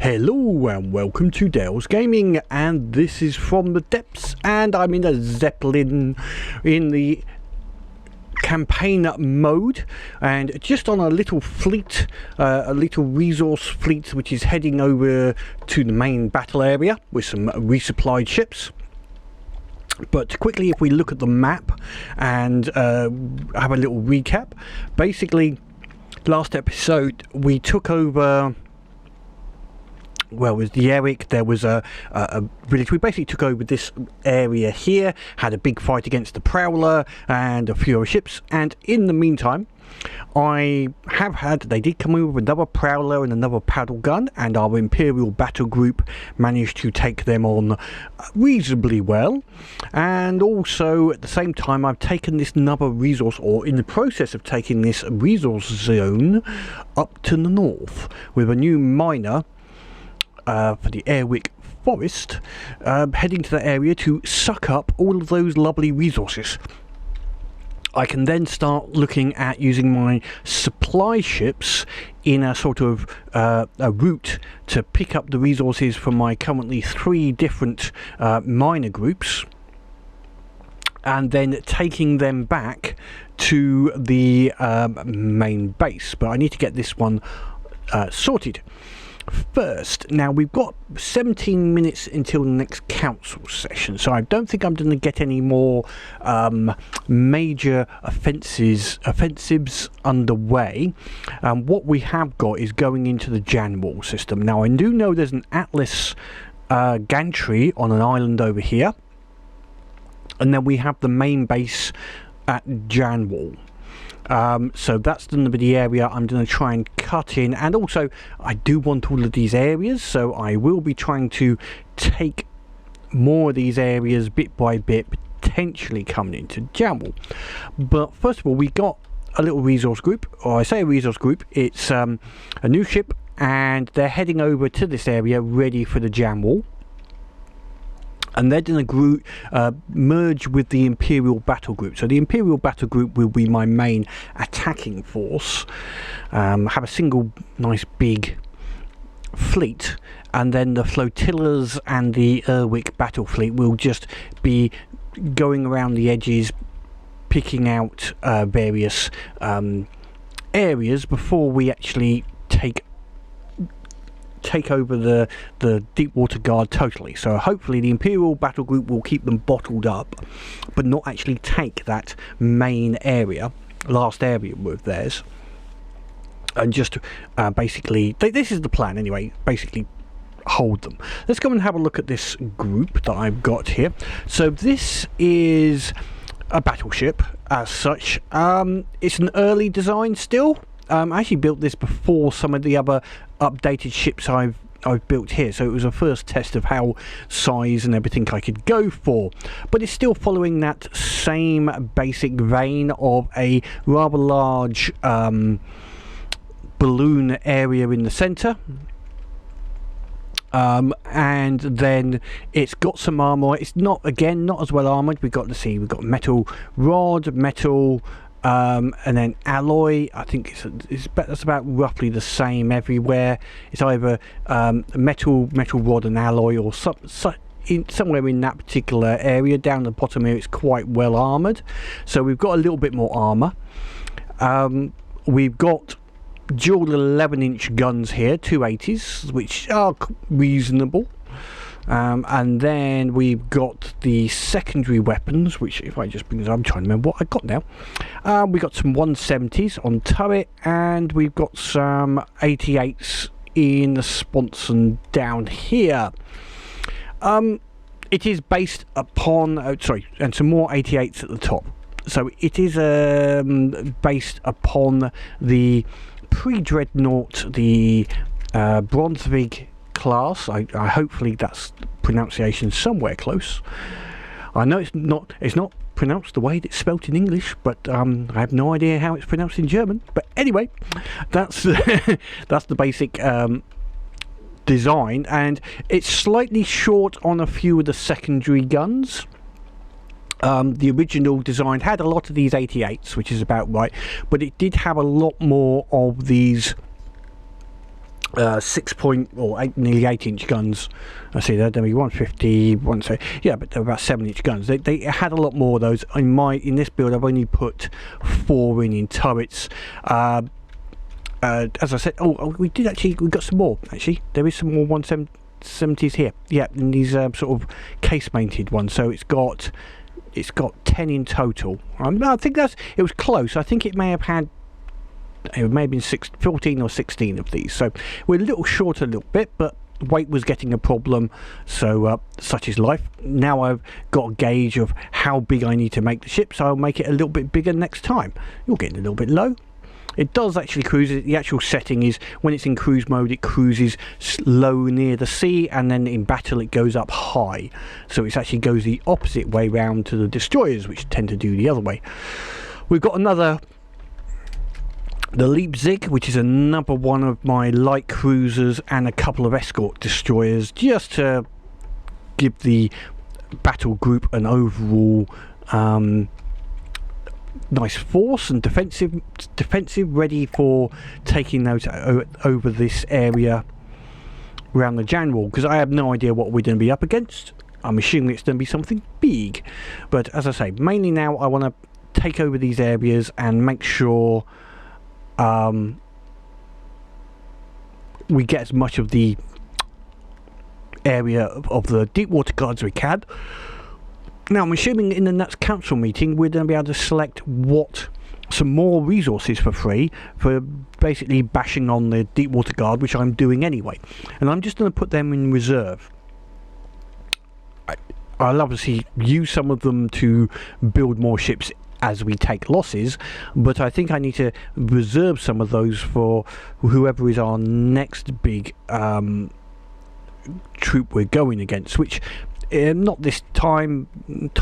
Hello and welcome to Dale's Gaming, and this is from the depths, and I'm in a Zeppelin in the campaign mode, and just on a little fleet, a little resource fleet which is heading over to the main battle area with some resupplied ships. But quickly, if we look at the map and have a little recap, basically last episode we took over, well, with the Eric, there was a village. We basically took over this area here, had a big fight against the Prowler and a few other ships, and in the meantime they did come over with another Prowler and another paddle gun, and our Imperial battle group managed to take them on reasonably well. And also at the same time, I've taken this another resource, or in the process of taking this resource zone up to the north with a new miner for the Airwick Forest, heading to that area to suck up all of those lovely resources. I can then start looking at using my supply ships in a sort of a route to pick up the resources from my currently 3 different miner groups, and then taking them back to the main base. But I need to get this one sorted first. Now we've got 17 minutes until the next council session, so I don't think I'm going to get any more major offensives underway. What we have got is going into the Janwall system. Now I do know there's an Atlas gantry on an island over here, and then we have the main base at Janwall. So that's going to be the area I'm going to try and cut in, and also I do want all of these areas, so I will be trying to take more of these areas bit by bit, potentially coming into Janwall. But first of all, we got a little resource group, or I say a resource group, it's a new ship, and they're heading over to this area ready for the Janwall. And they're going to merge with the Imperial Battle Group. So the Imperial Battle Group will be my main attacking force. Have a single nice big fleet, and then the flotillas and the Erwick battle fleet will just be going around the edges, picking out various areas before we actually take over the Deepwater Guard totally. So hopefully the Imperial Battle Group will keep them bottled up, but not actually take that main area, last area with theirs, and just basically, this is the plan anyway, basically hold them. Let's go and have a look at this group that I've got here. So this is a battleship as such. It's an early design still. I actually built this before some of the other updated ships I've built here, so it was a first test of how size and everything I could go for, but it's still following that same basic vein of a rather large balloon area in the center, and then it's got some armor. It's not as well armored. We've got metal rod, metal and then alloy. I think that's about roughly the same everywhere. It's either metal rod and alloy, or somewhere in that particular area. Down the bottom here, it's quite well armored, so we've got a little bit more armor. We've got dual 11-inch guns here, 280s, which are reasonable. And then we've got the secondary weapons, which, if I just bring this, I'm trying to remember what I got now. We've got some 170s on turret, and we've got some 88s in the sponson down here. It is based upon, and some more 88s at the top. So it is based upon the pre-dreadnought, the Brunswick class. I hopefully that's pronunciation somewhere close. I know it's not pronounced the way it's spelt in English, but I have no idea how it's pronounced in German. But anyway, that's that's the basic design, and it's slightly short on a few of the secondary guns. The original design had a lot of these 88s, which is about right, but it did have a lot more of these nearly 8-inch guns. I see they're going to be 150, yeah, but they're about 7-inch guns. They had a lot more of those. In this build, I've only put 4 in turrets. As I said, we got some more. Actually, there is some more 170s here. Yeah, and these sort of case-mated ones. So it's got 10 in total. I think it was close. I think it may have been 14 or 16 of these. So we're a little short a little bit, but weight was getting a problem. So such is life. Now I've got a gauge of how big I need to make the ship, so I'll make it a little bit bigger next time. You're getting a little bit low. It does actually cruise. The actual setting is when it's in cruise mode, it cruises low near the sea, and then in battle it goes up high. So it actually goes the opposite way round to the destroyers, which tend to do the other way. We've got the Leipzig, which is another one of my light cruisers, and a couple of escort destroyers, just to give the battle group an overall nice force and defensive, ready for taking those over this area around the Jan wall, because I have no idea what we're going to be up against. I'm assuming it's going to be something big, but as I say, mainly now I want to take over these areas and make sure we get as much of the area of the deep water guards we can. Now, I'm assuming in the next council meeting we're going to be able to select some more resources for free for basically bashing on the deep water guard, which I'm doing anyway, and I'm just going to put them in reserve. I'll obviously use some of them to build more ships as we take losses, but I think I need to reserve some of those for whoever is our next big troop we're going against, which not this time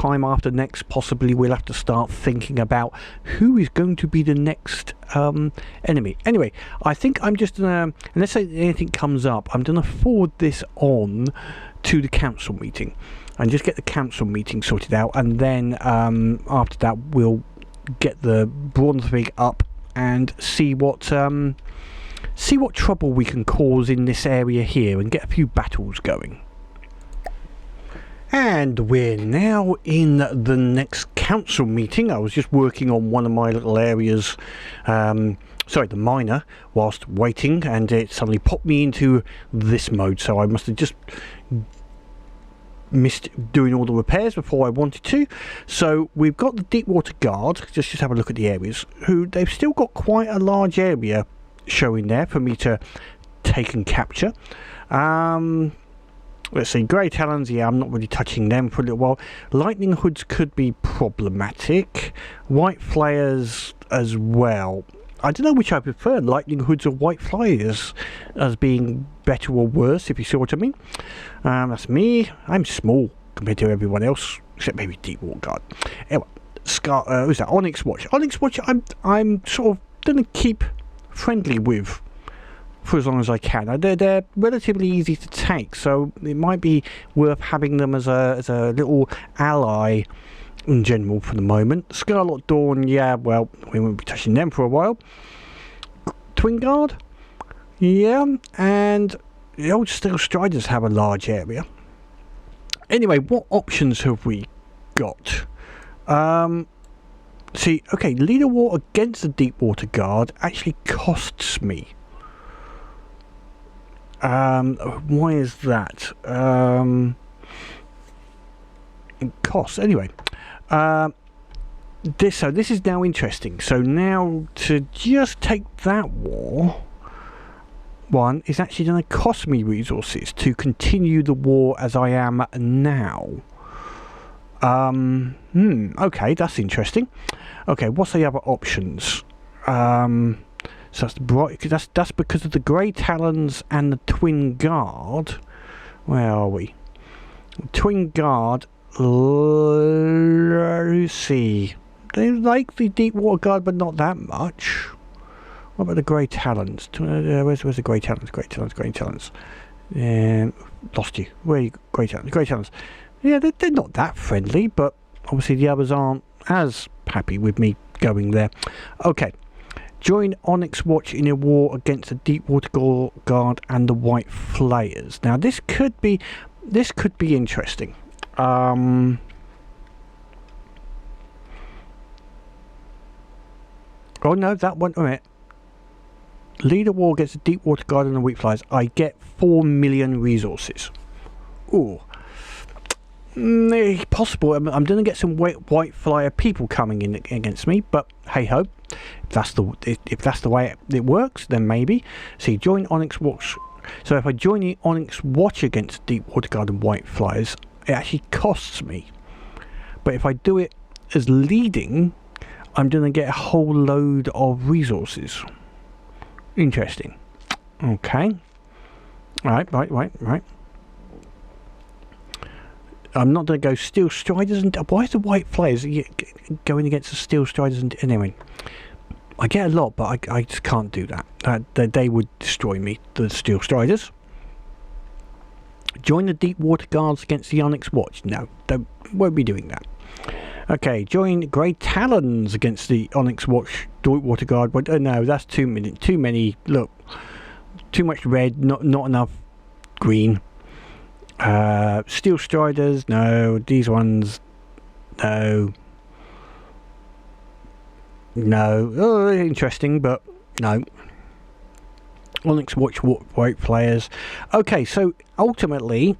after next, possibly we'll have to start thinking about who is going to be the next enemy. Anyway, I think I'm just gonna, unless anything comes up, I'm gonna forward this on to the council meeting and just get the council meeting sorted out, and then after that we'll get the Brunswick up and see what trouble we can cause in this area here and get a few battles going. And we're now in the next council meeting. I was just working on one of my little areas, the miner, whilst waiting, and it suddenly popped me into this mode, so I must have just missed doing all the repairs before I wanted to. So we've got the deep water guard. Just have a look at the areas. They've still got quite a large area showing there for me to take and capture. Let's see, grey talons, yeah, I'm not really touching them for a little while. Lightning hoods could be problematic. White flayers as well. I don't know which I prefer, lightning hoods or white flyers, as being better or worse, if you see what I mean. That's me. I'm small compared to everyone else, except maybe deep water guard. Anyway, who's that? Onyx Watch. Onyx Watch, I'm sort of going to keep friendly with for as long as I can. They're relatively easy to take, so it might be worth having them as a little ally in general for the moment. Scarlet Dawn, yeah, well, we won't be touching them for a while. Twin Guard, yeah, and the old Steel Striders have a large area. Anyway, what options have we got? See, okay, leader war against the Deep Water Guard actually costs me. Why is that? It costs anyway. This is now interesting. So now to just take that war one is actually going to cost me resources to continue the war as I am now. Okay, that's interesting. Okay, what's the other options? So that's because of the Grey Talons and the Twin Guard. Where are we? Twin Guard. Let's see. They like the Deep Water Guard, but not that much. What about the Grey Talons? Where's the Grey Talons? Grey Talons. Lost you. Where are you? Grey Talons. Yeah, they're not that friendly, but obviously the others aren't as happy with me going there. Okay. Join Onyx Watch in a war against the Deepwater Guard and the White Flayers. Now this could be interesting. Oh no, that one. All right. Lead a war against the Deepwater Guard and the White Flayers. I get 4 million resources. Ooh. Possible. I'm going to get some white flyer people coming in against me, but hey ho, if that's the way it works, then maybe. See, join Onyx Watch. So if I join the Onyx Watch against Deepwater Guard and White Flyers, it actually costs me. But if I do it as leading, I'm going to get a whole load of resources. Interesting. Okay. Right. I'm not going to go Steel Striders. And why is the White Flayers going against the Steel Striders? And anyway, I get a lot, but I just can't do that. They would destroy me, the Steel Striders. Join the Deepwater Guards against the Onyx Watch. No, won't be doing that. Okay, join Grey Talons against the Onyx Watch, Deepwater Guard. But no, that's too many. Look, too much red, not enough green. Steel Striders, no. These ones, no. Oh, interesting, but no. Onyx Watch, White Flayers. Okay, so ultimately,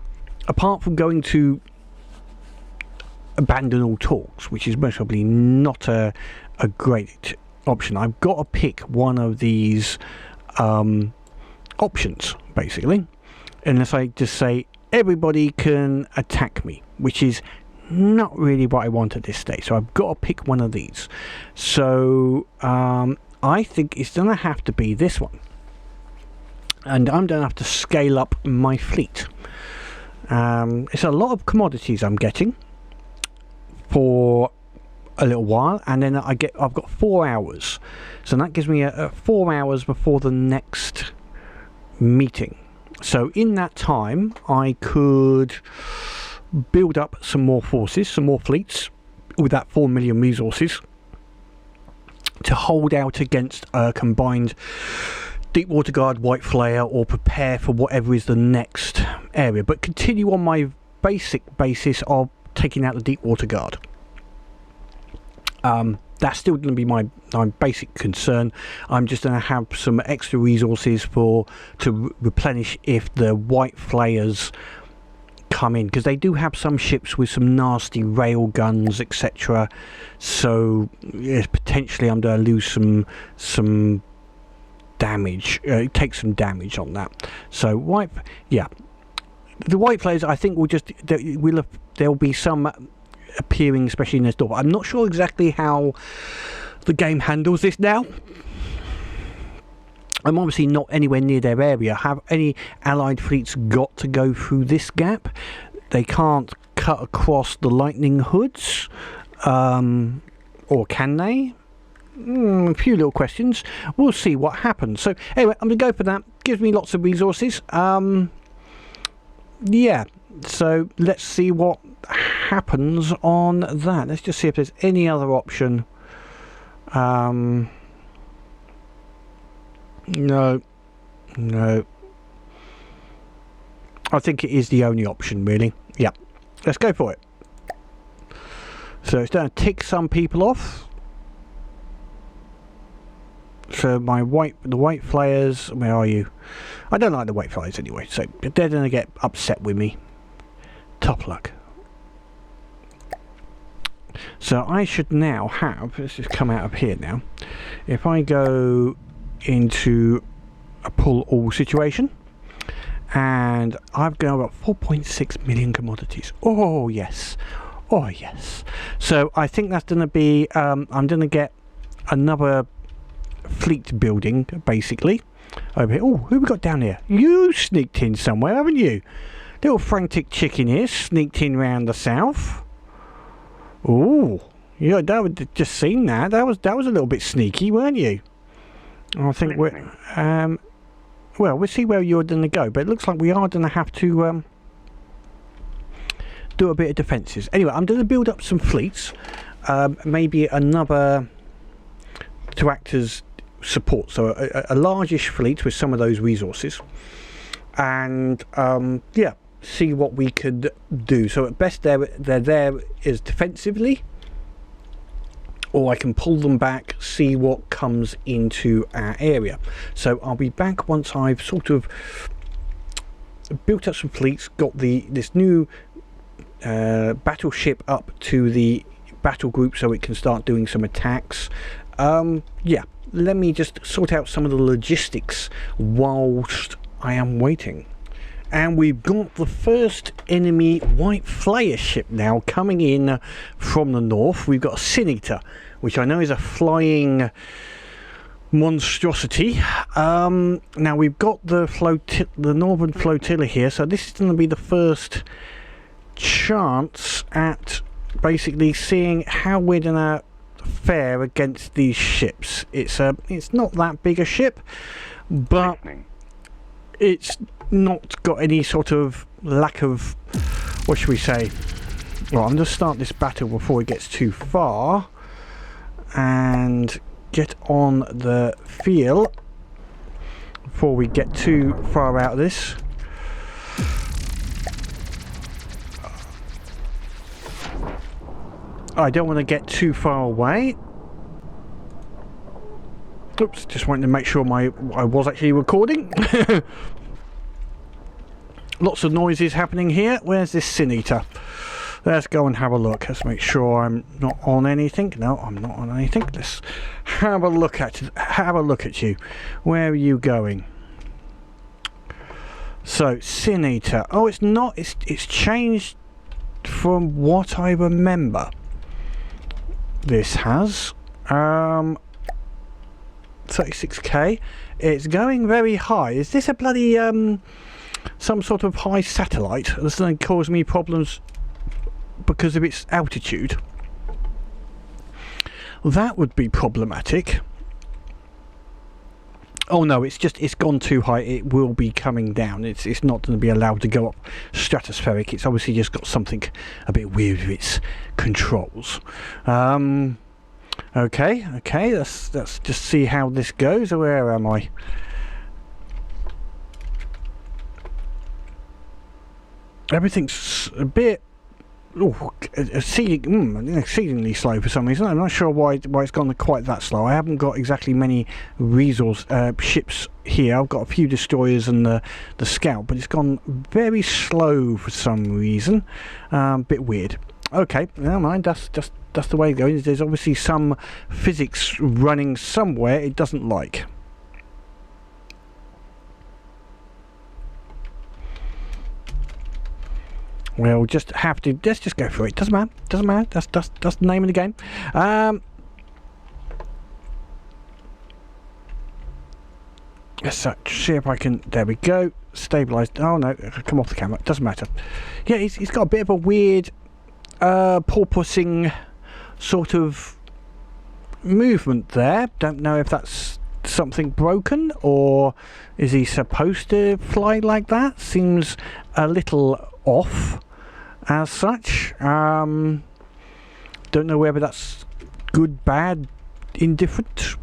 apart from going to abandon all talks, which is most probably not a great option, I've got to pick one of these options, basically. Unless I just say, everybody can attack me, which is not really what I want at this stage. So I've got to pick one of these. So I think it's going to have to be this one. And I'm going to have to scale up my fleet. It's a lot of commodities I'm getting for a little while, and then I've got 4 hours. So that gives me 4 hours before the next meeting. So in that time, I could build up some more forces, some more fleets, with that 4 million resources, to hold out against a combined Deepwater Guard, White Flayer, or prepare for whatever is the next area. But continue on my basic basis of taking out the Deepwater Guard. That's still going to be my basic concern. I'm just going to have some extra resources to replenish if the White Flayers come in, because they do have some ships with some nasty rail guns, etc. So yes, potentially I'm going to lose some damage. Take some damage on that. So the White Flayers, I think there'll be some appearing, especially in this door. I'm not sure exactly how the game handles this now. I'm obviously not anywhere near their area. Have any allied fleets got to go through this gap? They can't cut across the lightning hoods, or can they? A few little questions. We'll see what happens. So anyway, I'm gonna go for that. Gives me lots of resources. Yeah, so let's see what happens on that. Let's just see if there's any other option. No. I think it is the only option, really. Yeah, let's go for it. So it's going to tick some people off. So the White Flayers, where are you? I don't like the White Flayers anyway, so they're going to get upset with me. Tough luck. So I should now have, let's just come out of here now. If I go into a pull all situation, and I've got 4.6 million commodities. Oh yes. So I think that's going to be, I'm going to get another fleet building, basically, over here. Oh, who we got down here? You sneaked in somewhere, haven't you? Little Frantic chicken here, sneaked in round the south. Oh, yeah, that was just seen that. That was a little bit sneaky, weren't you? I think we're well, we'll see where you're going to go, but it looks like we are going to have to do a bit of defences. Anyway, I'm going to build up some fleets, maybe another to act as support, so a largish fleet with some of those resources, and yeah, see what we could do. So at best they're there is defensively, or I can pull them back, see what comes into our area. So I'll be back once I've sort of built up some fleets, got this new battleship up to the battle group so it can start doing some attacks. Yeah, let me just sort out some of the logistics whilst I am waiting. And we've got the first enemy white Flayer ship now coming in from the north. We've got a Sin-Eater, which I know is a flying monstrosity. Now we've got the northern flotilla here, so this is going to be the first chance at basically seeing how we're going to fare against these ships. It's not that big a ship, but it's not got any sort of lack of, what should we say, well, I'm going to start this battle before it gets too far and get on the field before we get too far out of this. I don't want to get too far away. Oops, just wanted to make sure I was actually recording. Lots of noises happening here. Where's this Sin-Eater? Let's go and have a look. Let's make sure I'm not on anything. No, I'm not on anything. Let's have a look at you. Where are you going? So Sin-Eater. Oh, it's not. It's changed from what I remember. This has 36k. It's going very high. Is this a bloody some sort of high satellite that's going to cause me problems because of its altitude? That would be problematic. Oh no, it's gone too high. It will be coming down. It's not going to be allowed to go up stratospheric. It's obviously just got something a bit weird with its controls. Okay, let's just see how this goes. Where am I? Everything's a bit exceedingly slow for some reason. I'm not sure why it's gone quite that slow. I haven't got exactly many resource ships here. I've got a few destroyers and the scout, but it's gone very slow for some reason. Bit weird. Okay, never mind. That's the way it goes. There's obviously some physics running somewhere it doesn't like. We'll just have to, let's just go for it. Doesn't matter. That's the name of the game. Let's see if I can, there we go. Stabilised. Oh no, come off the camera. Doesn't matter. Yeah, he's got a bit of a weird porpoising sort of movement there. Don't know if that's something broken or is he supposed to fly like that? Seems a little off as such. Don't know whether that's good, bad, indifferent.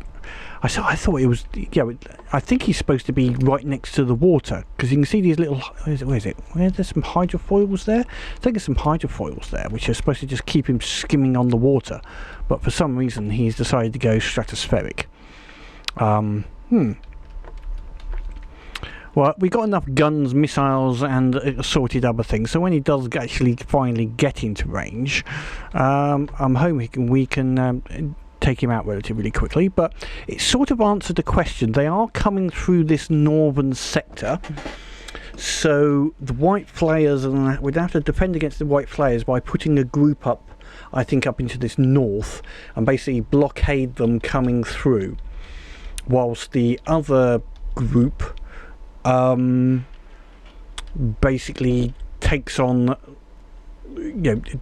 I thought it was, yeah, I think he's supposed to be right next to the water because you can see these little, where is it? There's some hydrofoils there. I think there's some hydrofoils there which are supposed to just keep him skimming on the water, but for some reason he's decided to go stratospheric. Well, we got enough guns, missiles and assorted other things, so when he does actually finally get into range, I'm hoping we can take him out relatively quickly. But it sort of answered the question. They are coming through this northern sector, so the white Flayers, and we'd have to defend against the white Flayers by putting a group up, I think, up into this north and basically blockade them coming through, whilst the other group basically takes on,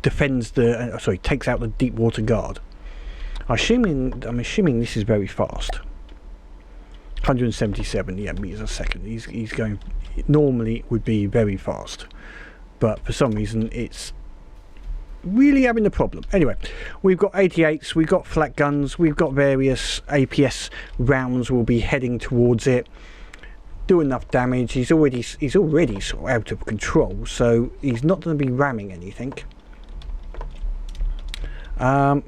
defends the takes out the deep water guard. I'm assuming this is very fast. 177 meters a second. He's going, normally it would be very fast, but for some reason it's really having the problem. Anyway, we've got 88s, we've got flat guns, we've got various APS rounds will be heading towards it. Do enough damage. He's already sort of out of control, so he's not going to be ramming anything. Oh,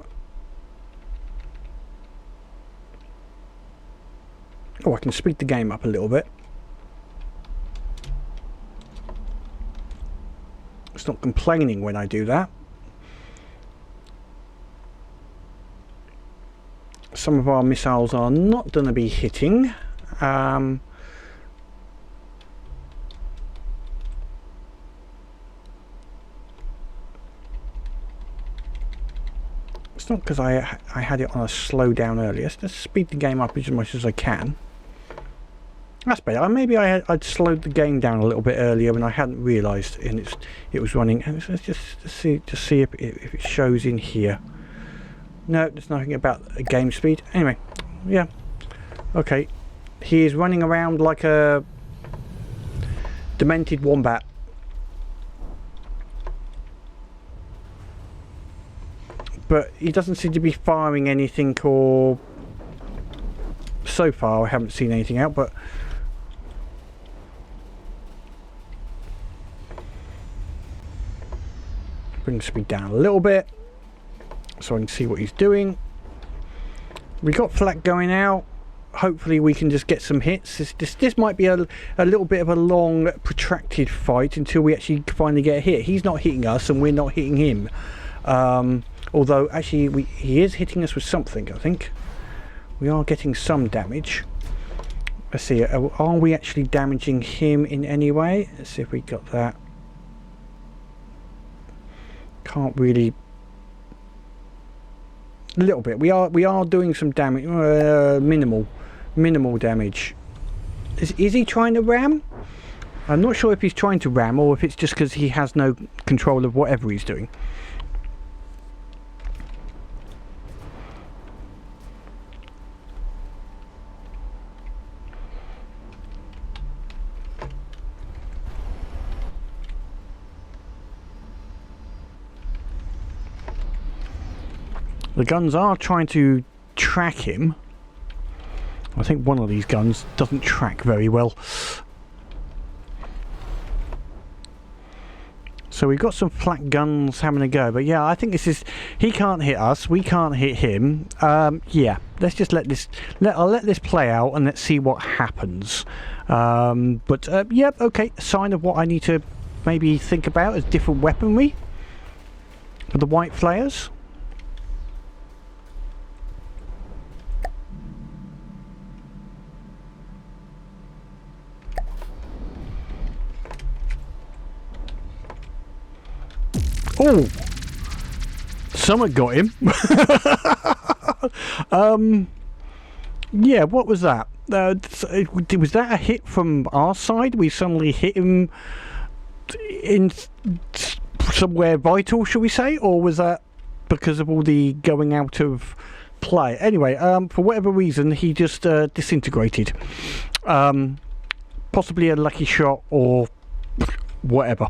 I can speed the game up a little bit. It's not complaining when I do that. Some of our missiles are not going to be hitting. It's not because I had it on a slow down earlier. Let's just speed the game up as much as I can. That's better. Maybe I'd slowed the game down a little bit earlier when I hadn't realised and it was running. And let's just see if it shows in here. No, there's nothing about a game speed. Anyway, yeah, okay. He is running around like a demented wombat. But he doesn't seem to be firing anything, or so far I haven't seen anything out, but bring the speed down a little bit so I can see what he's doing. We got flak going out. Hopefully we can just get some hits. This might be a little bit of a long protracted fight until we actually finally get a hit. He's not hitting us and we're not hitting him, although actually he is hitting us with something. I think we are getting some damage. Let's see, are we actually damaging him in any way? Let's see if we got that. Can't really. A little bit. We are doing some damage. Minimal damage. Is he trying to ram? I'm not sure if he's trying to ram or if it's just because he has no control of whatever he's doing. The guns are trying to track him. I think one of these guns doesn't track very well. So we've got some flat guns having a go, but yeah, I think this is, he can't hit us, we can't hit him. Yeah, let's just let this play out and let's see what happens. Yeah, okay, a sign of what I need to maybe think about as different weaponry for the white flayers. Oh, someone got him. Yeah, what was that? Was that a hit from our side? We suddenly hit him in somewhere vital, shall we say? Or was that because of all the going out of play? Anyway, for whatever reason, he just disintegrated. Possibly a lucky shot or whatever.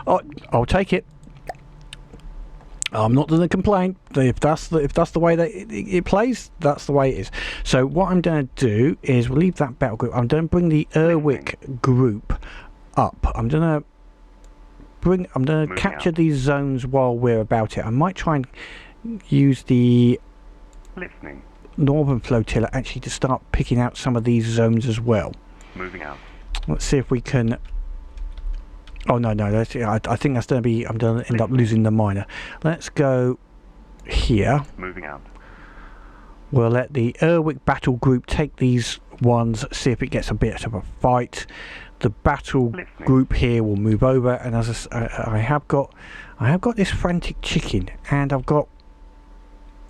I'll take it. I'm not going to complain. If that's the way that it plays, that's the way it is. So what I'm going to do is we'll leave that battle group. I'm going to bring the Erwick group up. I'm going to capture these zones while we're about it. I might try and use the Northern Flotilla actually to start picking out some of these zones as well. Moving out. Let's see if we can. Oh no, I think that's going to be. I'm going to end up losing the miner. Let's go here. Moving out. We'll let the Erwick battle group take these ones. See if it gets a bit of a fight. The battle group here will move over, and as I have got this Frantic chicken, and I've got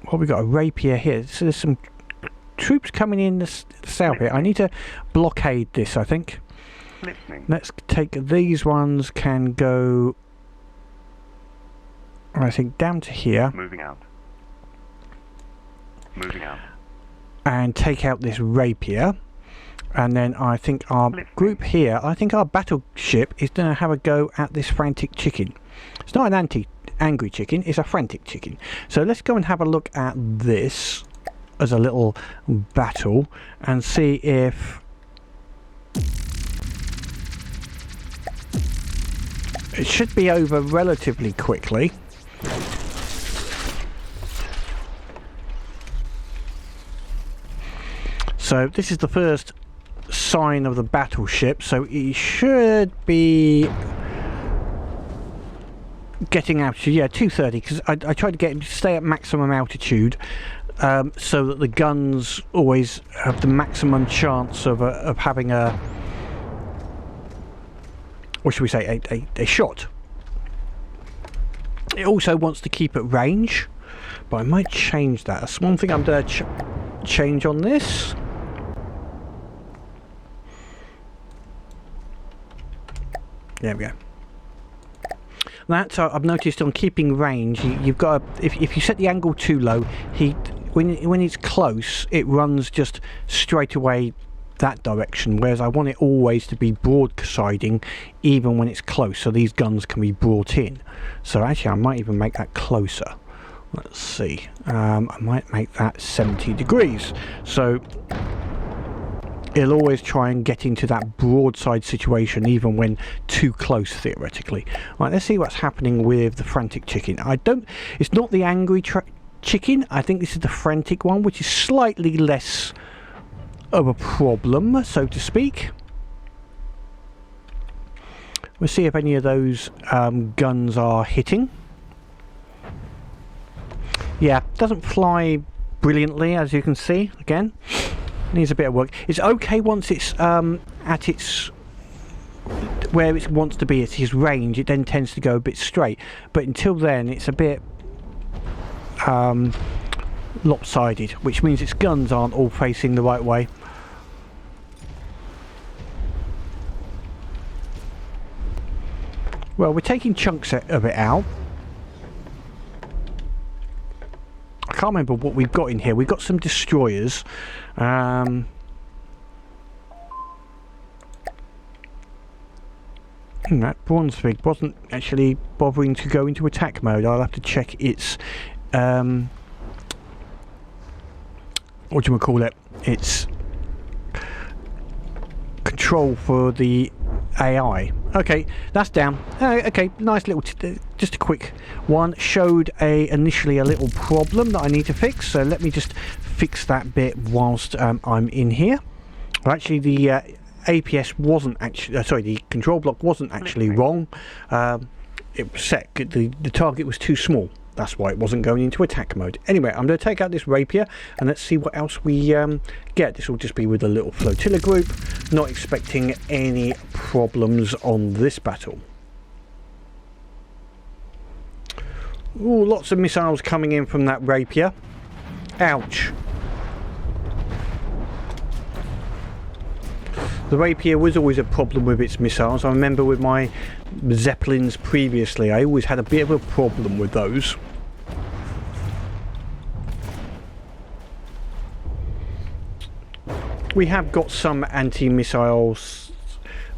what we got, a Rapier here. So there's some troops coming in the south here. I need to blockade this, I think. Let's take these ones, can go, I think, down to here. Moving out. And take out this Rapier. And then I think our group here, I think our battleship is going to have a go at this Frantic chicken. It's not an angry chicken, it's a frantic chicken. So let's go and have a look at this as a little battle and see if it should be over relatively quickly. So this is the first sign of the battleship, so it should be getting altitude. Yeah, 230, because I tried to get him to stay at maximum altitude, so that the guns always have the maximum chance of having a, what should we say, a shot. It also wants to keep at range, but I might change that. That's one thing I'm going to change on this. There we go. That I've noticed on keeping range, you've got to, if you set the angle too low, when it's close, it runs just straight away that direction. Whereas I want it always to be broadsiding, even when it's close, so these guns can be brought in. So actually, I might even make that closer. Let's see. I might make that 70 degrees. So it'll always try and get into that broadside situation even when too close, theoretically. Right, let's see what's happening with the frantic chicken. It's not the angry chicken. I think this is the frantic one, which is slightly less of a problem, so to speak. We'll see if any of those guns are hitting. Yeah, doesn't fly brilliantly, as you can see. Again, needs a bit of work. It's okay once it's at its where it wants to be at his range. It then tends to go a bit straight, but until then it's a bit lopsided, which means its guns aren't all facing the right way. Well, we're taking chunks of it out. I can't remember what we've got in here. We've got some destroyers. That Brunswick wasn't actually bothering to go into attack mode. I'll have to check its what do you call it? Its control for the AI. Okay, that's down. Okay, nice little, just a quick one. Showed initially a little problem that I need to fix, so let me just fix that bit whilst I'm in here. Well, actually the APS wasn't actually, sorry, the control block wasn't actually wrong. It was set, the target was too small. That's why it wasn't going into attack mode. Anyway, I'm going to take out this Rapier and let's see what else we get. This will just be with a little flotilla group. Not expecting any problems on this battle. Ooh, lots of missiles coming in from that Rapier. Ouch. The Rapier was always a problem with its missiles. I remember with my Zeppelins previously, I always had a bit of a problem with those. We have got some anti-missiles,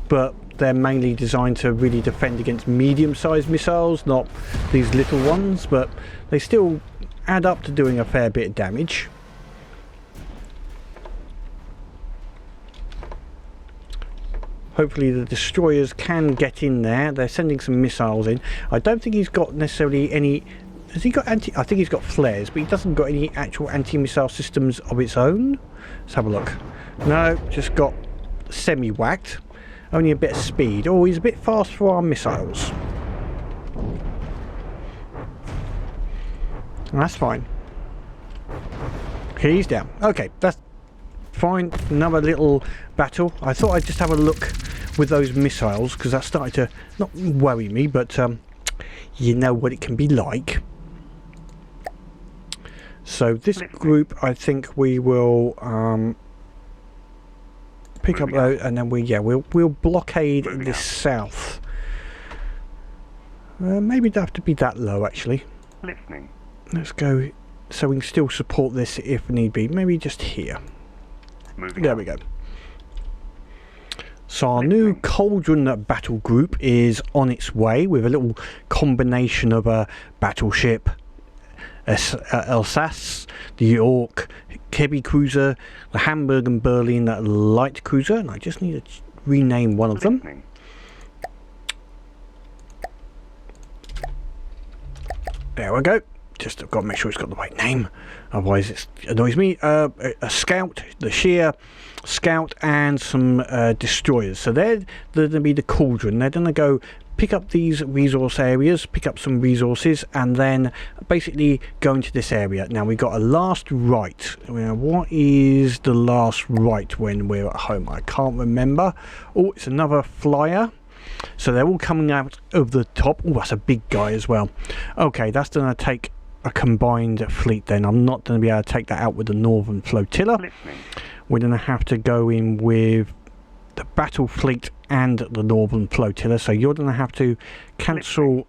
but they're mainly designed to really defend against medium-sized missiles, not these little ones, but they still add up to doing a fair bit of damage. Hopefully the destroyers can get in there. They're sending some missiles in. I don't think he's got necessarily any... Has he got anti... I think he's got flares, but he doesn't got any actual anti-missile systems of its own. Let's have a look. No, just got semi-whacked. Only a bit of speed. Oh, he's a bit fast for our missiles. That's fine. He's down. Okay, that's fine. Another little battle. I thought I'd just have a look with those missiles, because that started to not worry me, but you know what it can be like. So this group, I think we will pick up those, and then we'll blockade this south. Maybe it'd have to be that low actually. Listening. Let's go so we can still support this if need be. Maybe just here. Moving there on. we go. So our new Cauldron battle group is on its way with a little combination of a Battleship, Alsace, the York heavy cruiser, the Hamburg and Berlin light cruiser, and I just need to rename one of them. There we go. Just I've got to make sure it's got the right name, otherwise it annoys me. A scout, the sheer scout, and some destroyers. So they're going to be the Cauldron. They're going to go pick up these resource areas, pick up some resources, and then basically go into this area. Now we've got a last right. What is the last right when we're at home? I can't remember. Oh, it's another Flyer. So they're all coming out of the top. Oh, that's a big guy as well. Okay, that's going to take a combined fleet then. I'm not going to be able to take that out with the Northern Flotilla. We're going to have to go in with the Battle Fleet and the Northern Flotilla. So you're going to have to cancel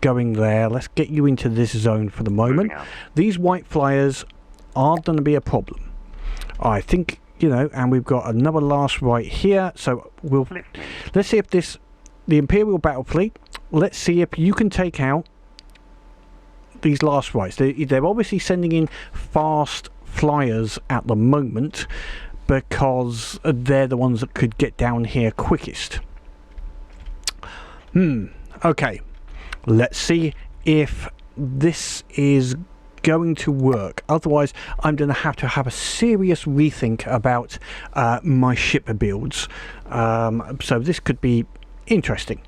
going there. Let's get you into this zone for the moment. These white Flyers aren't going to be a problem, I think, you know, and we've got another last right here. So let's see if the Imperial Battle Fleet, let's see if you can take out these last rights. They're obviously sending in fast Flyers at the moment because they're the ones that could get down here quickest. Okay, let's see if this is going to work. Otherwise I'm going to have a serious rethink about my ship builds. So this could be interesting,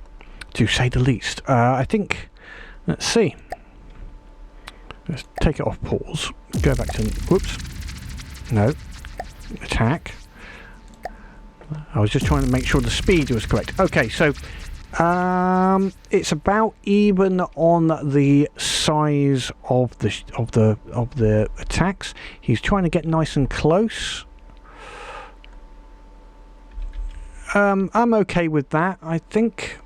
to say the least. I think, let's see, let's take it off pause, go back to, whoops, no, attack. I was just trying to make sure the speed was correct. Okay, so it's about even on the size of the attacks. He's trying to get nice and close. I'm okay with that, I think.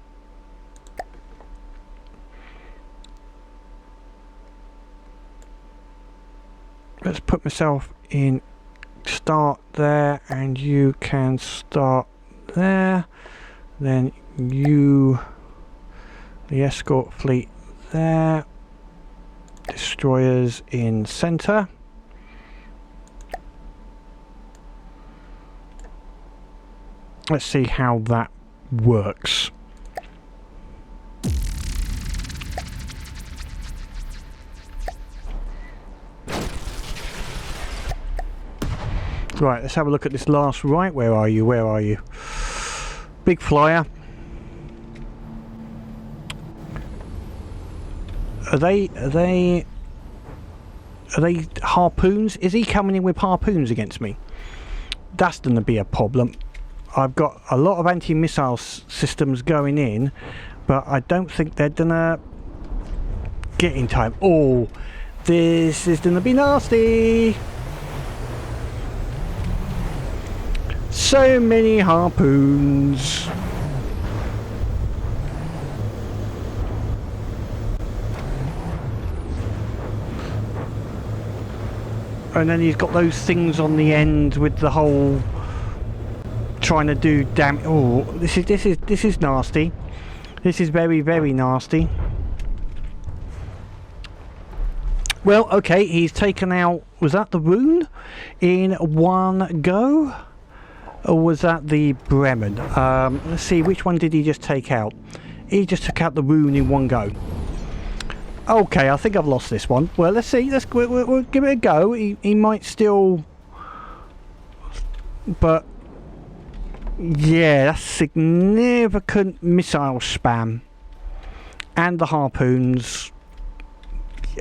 Let's put myself in start there, and you can start there. Then you, the escort fleet there. Destroyers in center. Let's see how that works. Right, let's have a look at this last right. Where are you? Where are you? Big Flyer. Are they harpoons? Is he coming in with harpoons against me? That's going to be a problem. I've got a lot of anti-missile systems going in, but I don't think they're gonna get in time. Oh, this is gonna be nasty. So many harpoons. And then he's got those things on the end with the whole trying to do damn. Oh, this is nasty. This is very, very nasty. Well, okay, he's taken out, was that the Rune in one go, or was that the Bremen? Let's see, which one did he just take out? He just took out the Rune in one go. Okay, I think I've lost this one. Well, let's see. We'll give it a go. He might still, but yeah, that's significant missile spam, and the harpoons,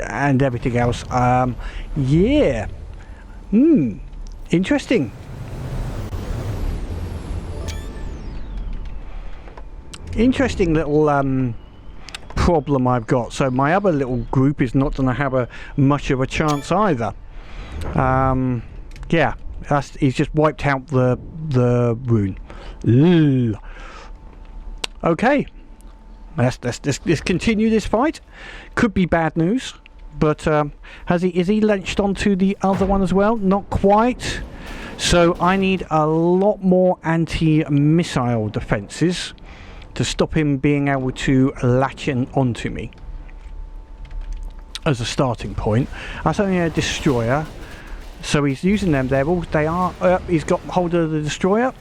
and everything else. Yeah. Interesting. Interesting little problem I've got. So my other little group is not going to have much of a chance either. Yeah, he's just wiped out the Rune. Ooh. Okay, let's continue this fight. Could be bad news, but is he launched onto the other one as well? Not quite. So I need a lot more anti-missile defences to stop him being able to latch in onto me as a starting point. That's only a destroyer, so he's using them. He's got hold of the destroyer,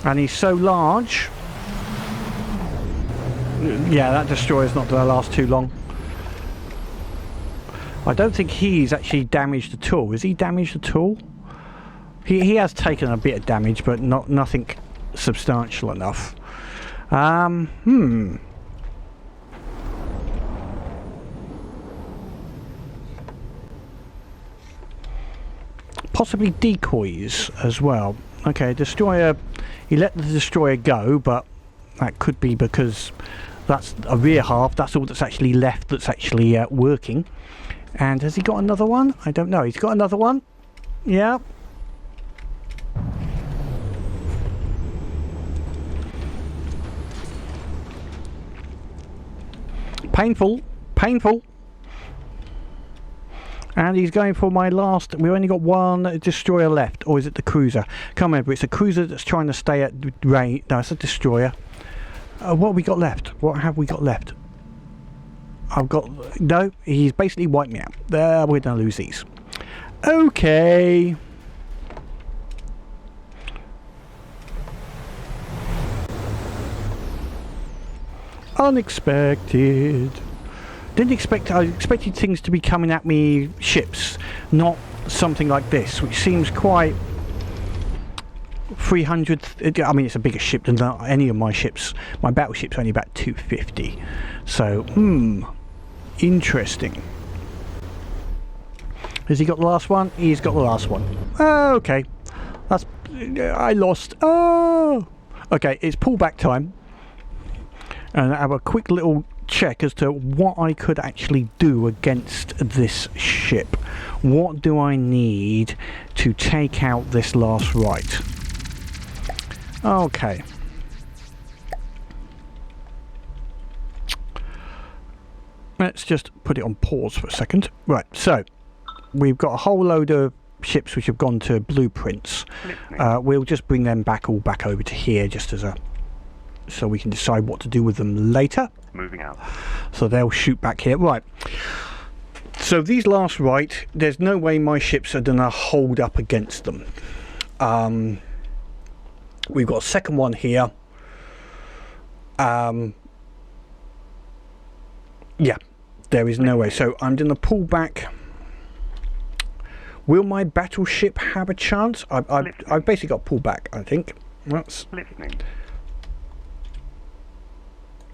and he's so large. Yeah, that destroyer's not going to last too long. I don't think he's actually damaged at all. Is he damaged at all? He has taken a bit of damage, but nothing substantial enough. Possibly decoys as well. Okay, destroyer. He let the destroyer go, but that could be because that's a rear half. That's all that's actually left that's actually working. And has he got another one? I don't know. He's got another one. Yeah. Painful. Painful. And he's going for my last. We've only got one destroyer left. Or is it the cruiser? Can't remember. It's a cruiser that's trying to stay at range. No, it's a destroyer. What have we got left? What have we got left? I've got... No, he's basically wiped me out. We're going to lose these. Okay. Unexpected. Didn't expect... I expected things to be coming at me, ships, not something like this, which seems quite... 300. I mean, it's a bigger ship than any of my ships. My battleship's only about 250. So, interesting. Has he got the last one? He's got the last one. Okay. That's... I lost. Oh! Okay, it's pullback time. And I have a quick little check as to what I could actually do against this ship. What do I need to take out this last right? Okay. Let's just put it on pause for a second. Right, so we've got a whole load of ships which have gone to blueprints. We'll just bring them all back over to here just as a... so we can decide what to do with them later. Moving out. So they'll shoot back here. Right. So these last right, there's no way my ships are going to hold up against them. We've got a second one here. Yeah, there is no way. So I'm going to pull back. Will my battleship have a chance? I've basically got to pull back, I think. That's listening.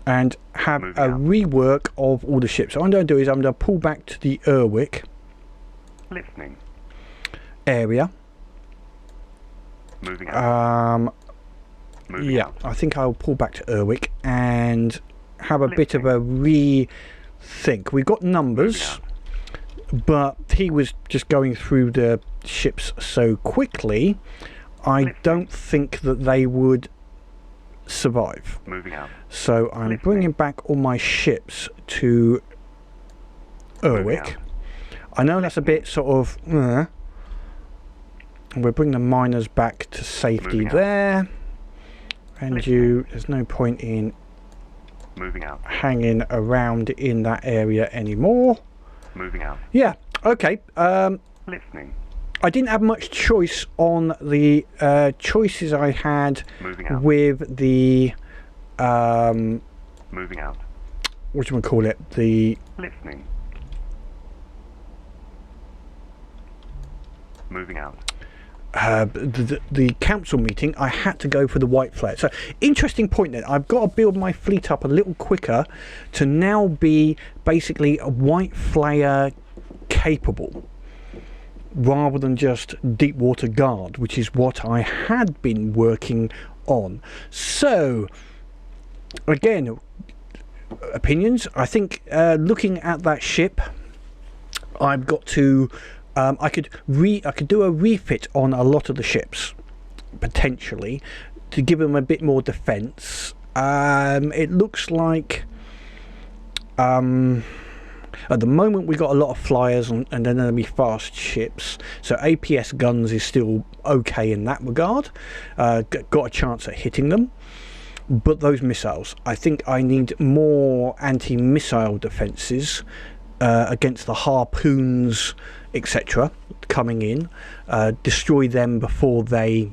And have a rework of all the ships. So what I'm going to do is I'm going to pull back to the Erwick listening area. Moving out. Yeah, I think I'll pull back to Erwick and have a bit of a rethink. We've got numbers, but he was just going through the ships so quickly, I don't think that they would survive. Moving out. So I'm bringing back all my ships to Erwick. I know that's a bit sort of... and we'll bring the miners back to safety there. And there's no point in hanging around in that area anymore. Moving out. Yeah, okay. Listening. I didn't have much choice on the choices I had with the... moving out. What do you want to call it? The... Listening. Moving out. The council meeting, I had to go for the white flare. So interesting point then. I've got to build my fleet up a little quicker to now be basically a white flare capable, rather than just deep water guard, which is what I had been working on. So again, opinions. I think looking at that ship, I've got to I could do a refit on a lot of the ships potentially to give them a bit more defense. It looks like At the moment we got a lot of flyers and then enemy fast ships, so APS guns is still okay in that regard. Got a chance at hitting them. But those missiles, I think I need more anti-missile defences against the harpoons, etc. coming in. Destroy them before they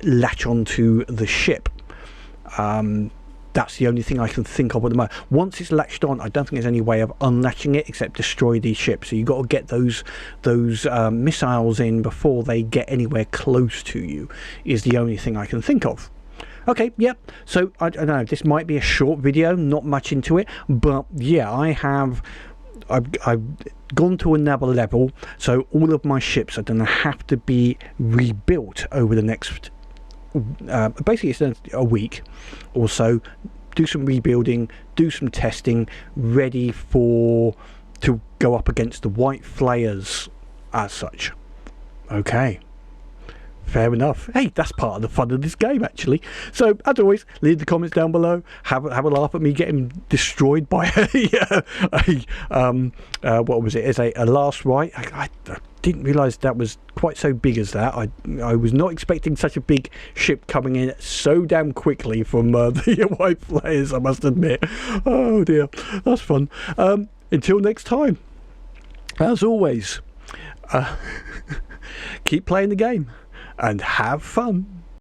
latch onto the ship. That's the only thing I can think of at the moment. Once it's latched on, I don't think there's any way of unlatching it except destroy these ships. So you've got to get those missiles in before they get anywhere close to you, is the only thing I can think of. Okay, yeah, so I don't know, this might be a short video, not much into it, but yeah, I've gone to another level, so all of my ships are going to have to be rebuilt over the next, basically it's a week or so, do some rebuilding, do some testing, ready to go up against the white Flayers as such. Okay. Fair enough. Hey, that's part of the fun of this game, actually. So, as always, leave the comments down below. Have a laugh at me getting destroyed by what was it? It's a last right. I didn't realise that was quite so big as that. I was not expecting such a big ship coming in so damn quickly from the white Flayers, I must admit. Oh dear, that's fun. Until next time, as always, keep playing the game and have fun.